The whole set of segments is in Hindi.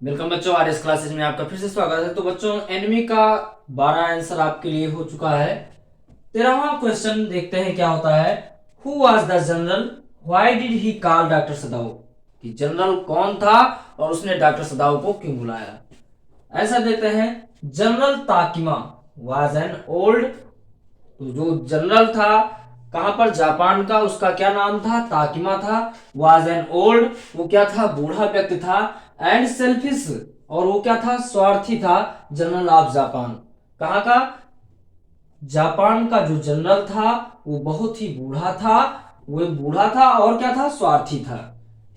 वेलकम बच्चों, आर एस क्लासेज में आपका फिर से स्वागत है। तो बच्चों, एनिमी का 12 आंसर आपके लिए हो चुका है। 13वां क्वेश्चन देखते हैं क्या होता है। Who was the general, why did he call doctor सदाओ, कि जनरल कौन था और उसने डॉक्टर सदाओ को क्यों बुलाया। ऐसा देखते हैं। General Takima was an old, तो जो जनरल था कहां पर, जापान का, उसका क्या नाम था, ताकिमा था। वाज एन ओल्ड, वो क्या था, बूढ़ा व्यक्ति था। एंड सेल्फिश, और वो क्या था, स्वार्थी था। जनरल ऑफ जापान, कहां का, जापान का जो जनरल था वो बहुत ही बूढ़ा था। वो बूढ़ा था और क्या था, स्वार्थी था।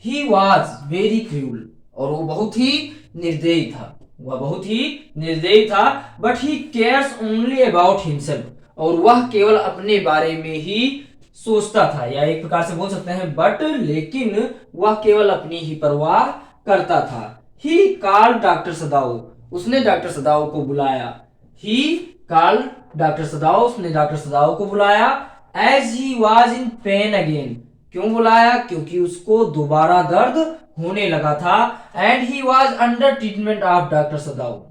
ही वॉज वेरी क्रूल, और वो बहुत ही निर्दयी था। वह बहुत ही निर्दयी था। But he cares only about himself, और वह केवल अपने बारे में ही सोचता था, या एक प्रकार से बोल सकते हैं बट, लेकिन वह केवल अपनी ही परवाह करता था। ही कॉल्ड डॉक्टर सदाओ, उसने डॉक्टर सदाओ को बुलाया। ही कॉल्ड डॉक्टर सदाओ, उसने डॉक्टर सदाओ को बुलाया। As he was in pain again, क्यों बुलाया, क्योंकि उसको दोबारा दर्द होने लगा था। And he was under treatment of doctor Sadao,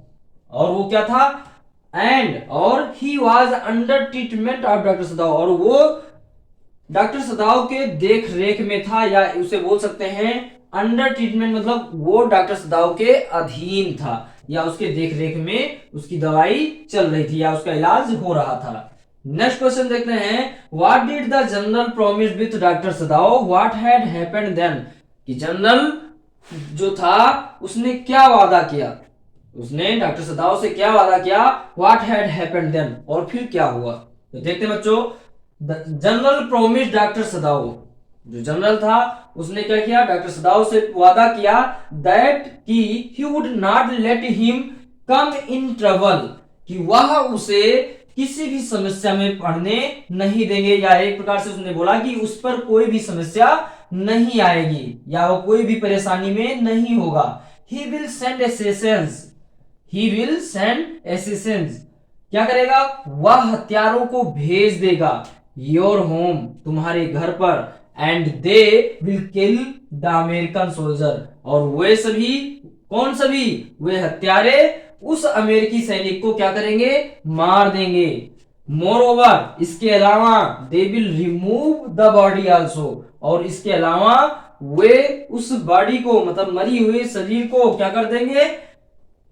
और वो क्या था, और he was under treatment of doctor Sadao, और वो डॉक्टर सदाओ के देख रेख में था, या उसे बोल सकते हैं अंडर ट्रीटमेंट, मतलब वो डॉक्टर सदाओ के अधीन था, या उसके देख रेख में उसकी दवाई चल रही थी, या उसका इलाज हो रहा था। नेक्स्ट क्वेश्चन देखते हैं। What did the general promise with doctor Sadao, what had happened then, कि जनरल जो था उसने क्या वादा किया, उसने डॉक्टर सदाओ से क्या वादा किया। व्हाट हैड हैपेंड देन, और फिर क्या हुआ। तो देखते हैं बच्चों। जनरल प्रोमिस डॉक्टर सदाओ, जो जनरल था उसने क्या किया, डॉक्टर सदाओ से वादा किया दैट कि he would not let him come in trouble, कि वह उसे किसी भी समस्या में पड़ने नहीं देंगे, या एक प्रकार से उसने बोला कि उस पर कोई भी समस्या नहीं आएगी, या वो कोई भी परेशानी में नहीं होगा। He will send assistance, he will send assistance, क्या करेगा, वह हथियारों को भेज देगा योर होम, तुम्हारे घर पर। And they will kill the American soldier, और वे सभी, कौन सभी, वे हत्यारे उस अमेरिकी सैनिक को क्या करेंगे, मार देंगे। मोर ओवर, इसके अलावा, they will remove the body also, और इसके अलावा वे उस बॉडी को, मतलब मरी हुए शरीर को क्या कर देंगे,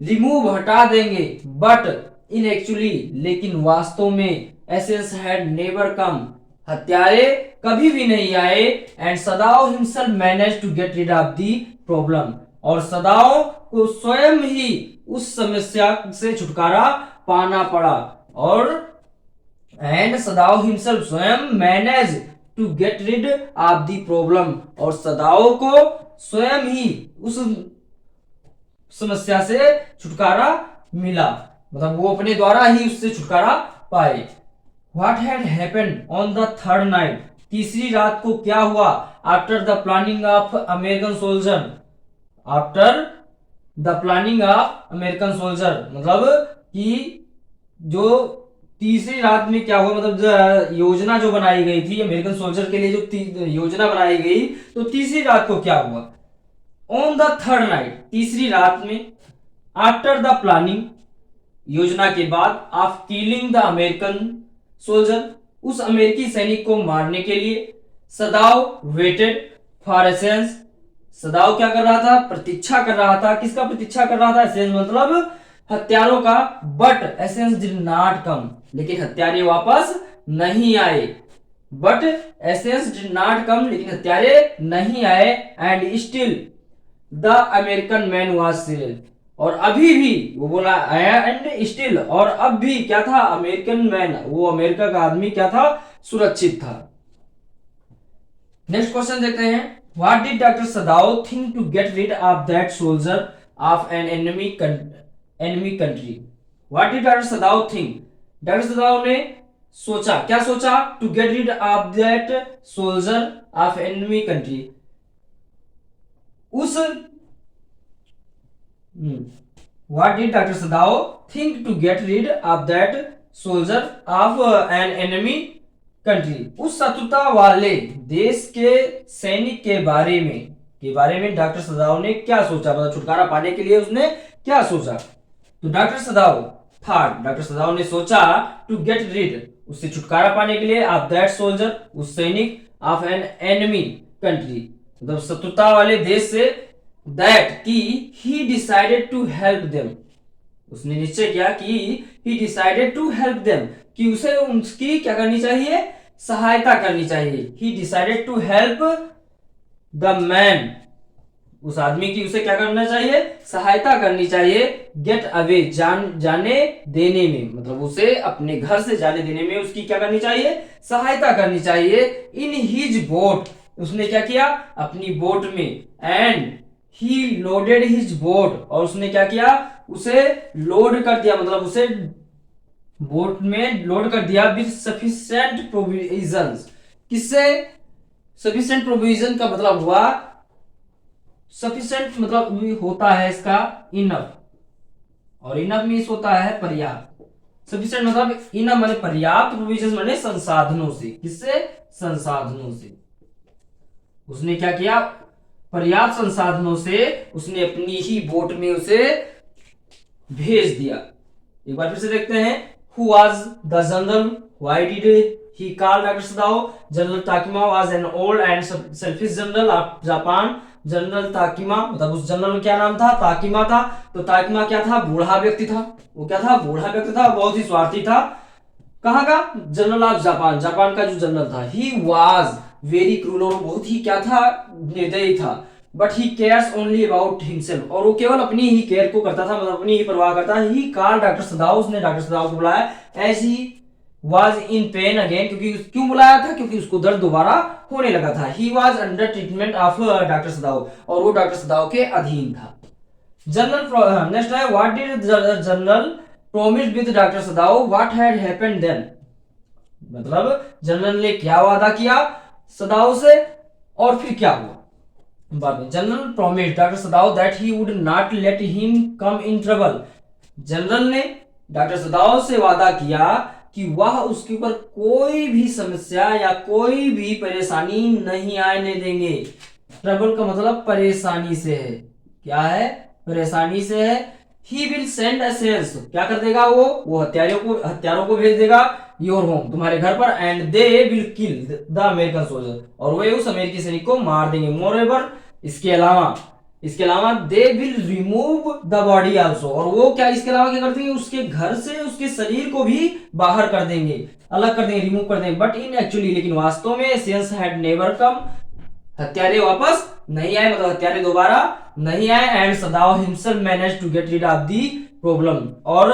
रिमूव, हटा देंगे। बट इन एक्चुअली, लेकिन वास्तव में, एसेंस हैड नेवर कम, हत्यारे कभी भी नहीं आए। And Sadao himself manage to get rid of the problem, और सदाओ को स्वयं ही उस समस्या से छुटकारा पाना पड़ा। और एंड सदाओ हिमसेल्फ, स्वयं manage to get rid of the problem, और सदाओ को स्वयं ही उस समस्या से छुटकारा मिला, मतलब वो अपने द्वारा ही उससे छुटकारा पाए। What had happened on the third night, तीसरी रात को क्या हुआ। After the planning of American soldier, after the planning of American soldier, मतलब कि जो तीसरी रात में क्या हुआ, मतलब योजना जो बनाई गई थी अमेरिकन सोल्जर के लिए, जो योजना बनाई गई, तो तीसरी रात को क्या हुआ। ऑन द थर्ड नाइट, तीसरी रात में, आफ्टर द प्लानिंग, योजना के बाद, of killing the American soldier, उस अमेरिकी सैनिक को मारने के लिए, सदाओ वेटेड फॉर एसेंस, सदाओ क्या कर रहा था, प्रतीक्षा कर रहा था, किसका प्रतीक्षा कर रहा था, एसेंस मतलब हत्यारों का। But essence did not come, लेकिन हत्यारे वापस नहीं आए। But essence did not come, लेकिन हत्यारे नहीं आए। And still the American man was safe, और अभी भी, वो बोला एंड स्टिल, और अब भी क्या था, अमेरिकन मैन, वो अमेरिका का आदमी क्या था, सुरक्षित था। नेक्स्ट क्वेश्चन देखते हैं। What did doctor Sadao think to get rid of that soldier of an enemy country. What did doctor Sadao think, doctor Sadao ने सोचा, क्या सोचा, to get rid of that soldier of enemy country, उस what did doctor Sadao think to get rid of that soldier of an enemy country, उस शत्रुता वाले देश के सैनिक के बारे में के बारे में डॉक्टर सदाव ने क्या सोचा, मतलब छुटकारा पाने के लिए उसने क्या सोचा। तो डॉक्टर सदाव ने सोचा टू गेट रिड, उससे छुटकारा पाने के लिए, ऑफ दैट सोल्जर, उस सैनिक, ऑफ एन एनिमी कंट्री, मतलब शत्रुता वाले देश से, दैट कि he decided to help them, उसने निश्चय किया कि he decided to help them, कि उसे उसकी क्या करनी चाहिए, सहायता करनी चाहिए। He decided to help the man, उस आदमी की उसे क्या करना चाहिए, सहायता करनी चाहिए। गेट अवे, जाने देने में, मतलब उसे अपने घर से जाने देने में उसकी क्या करनी चाहिए, सहायता करनी चाहिए। इन हिज बोट, उसने क्या किया, अपनी बोट में, and he loaded his boat, और उसने क्या किया, उसे लोड कर दिया, मतलब उसे बोट में लोड कर दिया विद सफिशिएंट प्रोविजंस। किससे, सफिशिएंट प्रोविजन का मतलब हुआ, सफिशिएंट मतलब होता है इसका इनफ, और इनफ मीन्स होता है पर्याप्त। सफिशिएंट मतलब इनफ माने पर्याप्त, प्रोविजन माने संसाधनों से, किससे, संसाधनों से। उसने क्या किया, पर्याप्त संसाधनों से उसने अपनी ही बोट में उसे भेज दिया। एक बार फिर से देखते हैं, who was the general, why did he call doctor Sadao. General Takima was an old and selfish general of Japan. General Takima, मतलब उस जनरल क्या नाम था, ताकिमा था। तो ताकिमा क्या था, बूढ़ा व्यक्ति था। वो क्या था, बूढ़ा व्यक्ति था, बहुत ही स्वार्थी था। कहाँ का, जनरल ऑफ जापान, जापान का जो जनरल था। ही वाज वेरी क्रूल, और बहुत ही क्या था, निर्दयी था। But he cares only about himself, और वो केवल अपनी ही केयर को करता था, मतलब अपनी ही परवाह करता है। ही कॉल डॉक्टर सदाओ, उसने डॉक्टर सदाओ को बुलाया। As he was in pain again, क्योंकि क्यों बुलाया था, क्योंकि उसको दर्द दोबारा होने लगा था। He was under treatment of doctor Sadao, और वो डॉक्टर सदाओ के अधीन था। जनरल, नेक्स्ट है, what did general promise with doctor Sadao, what had happened then, मतलब जनरल ने क्या वादा किया सदाओ से, और फिर क्या हुआ बाद में। General promise doctor Sadao that he would not let him come in trouble, general ने डॉक्टर सदाओ से वादा किया कि वह उसके ऊपर कोई भी समस्या या कोई भी परेशानी नहीं आने देंगे। ट्रबल का मतलब परेशानी से है, क्या है, परेशानी से है। ही विल सेंड असेल्स, क्या कर देगा वो हत्यारों को भेज देगा योर होम, तुम्हारे घर पर, and they will kill the American soldier, और वे उस अमेरिकी सैनिक को मार देंगे। मोरेवर, इसके अलावा they will remove the body also, और वो क्या इसके अलावा क्या कर देंगे, उसके घर से उसके शरीर को भी बाहर कर देंगे, अलग कर देंगे, रिमूव कर देंगे। बट इन एक्चुअली, लेकिन वास्तव में, एशियंस हैड नेवर कम, हत्यारे वापस नहीं आए, मतलब हत्यारे दोबारा नहीं आए। And Sadao himself manage to get rid of the problem, और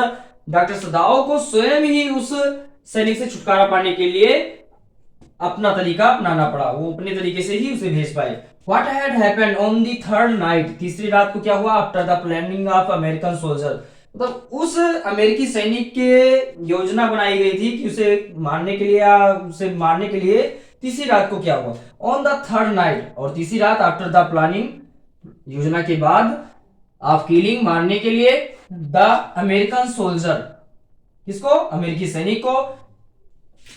डॉक्टर सदाओ को स्वयं ही उस सैनिक से छुटकारा पाने के लिए अपना तरीका अपनाना पड़ा, वो अपने तरीके से ही उसे भेज पाए। What had happened on the third night, तीसरी रात को क्या हुआ, after the planning of American soldier, मतलब उस अमेरिकी सैनिक के योजना बनाई गई थी कि उसे मारने के लिए तीसरी रात को क्या हुआ, ऑन द थर्ड नाइट, और तीसरी रात आफ्टर द प्लानिंग, योजना के बाद, ऑफ किलिंग, मारने के लिए, द अमेरिकन सोल्जर, किसको, अमेरिकी सैनिक को।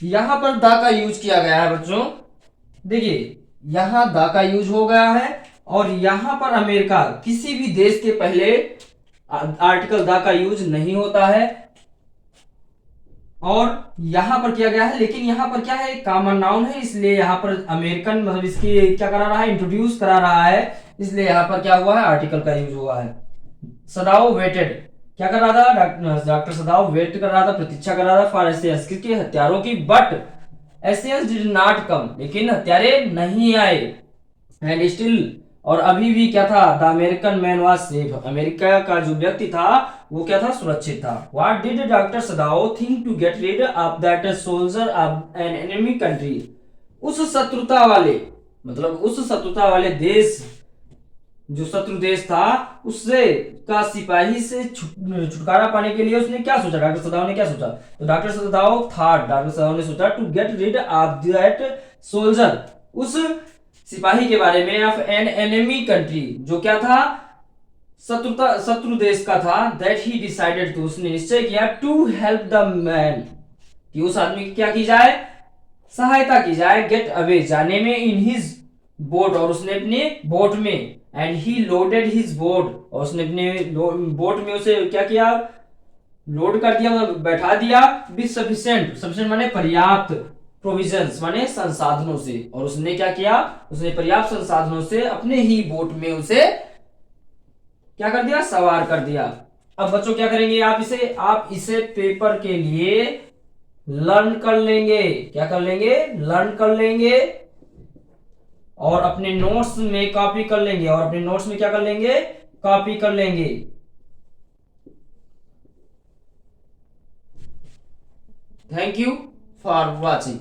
यहां पर द का यूज किया गया है बच्चों, देखिए यहां द का यूज हो गया है, और यहां पर अमेरिका, किसी भी देश के पहले आर्टिकल द का यूज नहीं होता है, और यहां पर किया गया है। लेकिन यहां पर क्या है, कॉमन नाउन है, इसलिए यहां पर अमेरिकन, मतलब इसकी क्या करा रहा है, इंट्रोड्यूस करा रहा है, इसलिए यहां पर क्या हुआ है, आर्टिकल का यूज हुआ है। सदाओ वेटेड, क्या कर रहा था, डॉक्टर सदाओ वेट कर रहा था, प्रतीक्षा कर रहा था, फॉर एशियंस, किसके, हत्यारों की। But Asians did not come, लेकिन हत्यारे नहीं आए। एंड स्टिल, और अभी भी क्या था, the American man was safe, America का जो व्यक्ति था वो क्या था, सुरक्षित था। What did doctor Sadao think to get rid of that soldier of an enemy country, उस शत्रुता वाले, मतलब उस शत्रुता वाले देश, जो शत्रु देश था, उससे का सिपाही से छुटकारा पाने के लिए उसने क्या सोचा, डॉक्टर सदाओ ने क्या सोचा। तो डॉक्टर सदाओ ने सोचा to get rid of that soldier, उस सिपाही के बारे में, ऑफ एन एनिमी कंट्री, जो क्या था, शत्रु देश का था। दैट ही डिसाइडेड, तो उसने निश्चय किया, टू हेल्प द मैन, कि उस आदमी की क्या की जाए, सहायता की जाए, गेट अवे, जाने में, इन हिज बोट, और उसने अपने बोट में, and he loaded his boat, और उसने अपने बोट में उसे क्या किया, लोड कर दिया, मतलब बैठा दिया, विद सफिशिएंट, सफिशिएंट माने पर्याप्त, प्रोविजंस माने संसाधनों से, और उसने क्या किया, उसने पर्याप्त संसाधनों से अपने ही बोट में उसे क्या कर दिया, सवार कर दिया। अब बच्चों क्या करेंगे, आप इसे पेपर के लिए लर्न कर लेंगे, क्या कर लेंगे, लर्न कर लेंगे, और अपने नोट्स में कॉपी कर लेंगे, और अपने नोट्स में क्या कर लेंगे, कॉपी कर लेंगे। Thank you for watching.